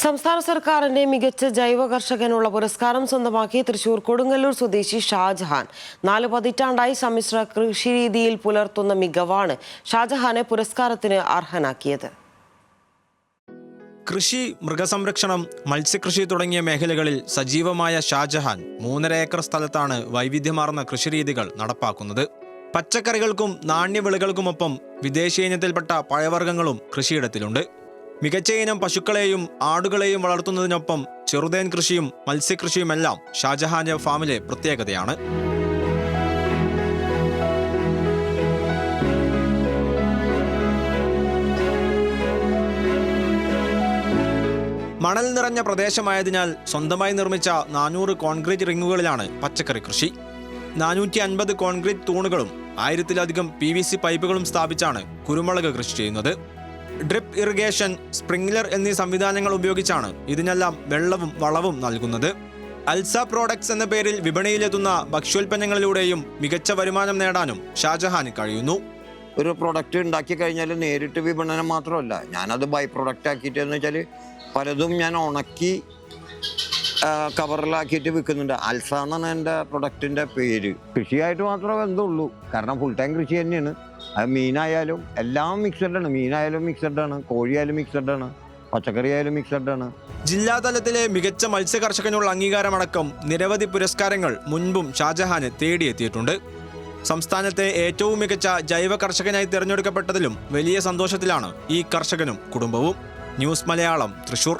സംസ്ഥാന സർക്കാരിന്റെ മികച്ച ജൈവ കർഷകനുള്ള പുരസ്കാരം സ്വന്തമാക്കി തൃശൂർ കൊടുങ്ങല്ലൂർ സ്വദേശി ഷാജഹാൻ. 4 പതിറ്റാണ്ടായി സമ്മിശ്ര കൃഷിരീതിയിൽ പുലർത്തുന്ന മികവാണ് ഷാജഹാനെ പുരസ്കാരത്തിന് അർഹനാക്കിയത്. കൃഷി, മൃഗസംരക്ഷണം, മത്സ്യകൃഷി തുടങ്ങിയ മേഖലകളിൽ സജീവമായ ഷാജഹാൻ 3.5 ഏക്കർ സ്ഥലത്താണ് വൈവിധ്യമാർന്ന കൃഷിരീതികൾ നടപ്പാക്കുന്നത്. പച്ചക്കറികൾക്കും നാണ്യവിളകൾക്കുമൊപ്പം വിദേശീയ ഇനത്തിൽപ്പെട്ട പഴവർഗ്ഗങ്ങളും കൃഷിയിടത്തിലുണ്ട്. മികച്ച ഇനം പശുക്കളെയും ആടുകളെയും വളർത്തുന്നതിനൊപ്പം ചെറുതേൻ കൃഷിയും മത്സ്യകൃഷിയുമെല്ലാം ഷാജഹാന്റെ ഫാമിലെ പ്രത്യേകതയാണ്. മണൽ നിറഞ്ഞ പ്രദേശമായതിനാൽ സ്വന്തമായി നിർമ്മിച്ച 400 കോൺക്രീറ്റ് റിങ്ങുകളിലാണ് പച്ചക്കറി കൃഷി. 450 കോൺക്രീറ്റ് തൂണുകളും 1000-ലധികം PVC പൈപ്പുകളും സ്ഥാപിച്ചാണ് കുരുമുളക് കൃഷി ചെയ്യുന്നത്. ഡ്രിപ്പ് ഇറിഗേഷൻ, സ്പ്രിംഗ്ലർ എന്നീ സംവിധാനങ്ങൾ ഉപയോഗിച്ചാണ് ഇതിനെല്ലാം വെള്ളവും വളവും നൽകുന്നത്. അൽസ പ്രോഡക്ട്സ് എന്ന പേരിൽ വിപണിയിലെത്തുന്ന ഭക്ഷ്യോൽപ്പന്നങ്ങളിലൂടെയും മികച്ച വരുമാനം നേടാനും ഷാജഹാന് കഴിയുന്നു. ഒരു പ്രൊഡക്റ്റ് ഉണ്ടാക്കി കഴിഞ്ഞാൽ നേരിട്ട് വിപണനം മാത്രമല്ല, ഞാനത് ബൈ പ്രൊഡക്റ്റ് ആക്കിയിട്ട് എന്ന് വെച്ചാൽ പലതും ഞാൻ ഉണക്കി കവറിലാക്കിയിട്ട് വിൽക്കുന്നുണ്ട്. അൽസ എന്നാണ് എൻ്റെ പ്രൊഡക്റ്റിൻ്റെ പേര്. കൃഷിയായിട്ട് മാത്രമേ ബന്ധമുള്ളൂ, കാരണം ഫുൾ ടൈം കൃഷി തന്നെയാണ്. അത് മീനായാലും എല്ലാം മിക്സഡാണ്. മീനായാലും മിക്സഡാണ്, കോഴിയായാലും മിക്സഡാണ്, പച്ചക്കറി ആയാലും മിക്സഡാണ്. ജില്ലാതലത്തിലെ മികച്ച മത്സ്യ കർഷകനുള്ള അംഗീകാരമടക്കം നിരവധി പുരസ്കാരങ്ങൾ മുൻപും ഷാജഹാന് തേടിയെത്തിയിട്ടുണ്ട്. സംസ്ഥാനത്തെ ഏറ്റവും മികച്ച ജൈവ കർഷകനായി തിരഞ്ഞെടുക്കപ്പെട്ടതിലും വലിയ സന്തോഷത്തിലാണ് ഈ കർഷകനും കുടുംബവും. ന്യൂസ് മലയാളം, തൃശൂർ.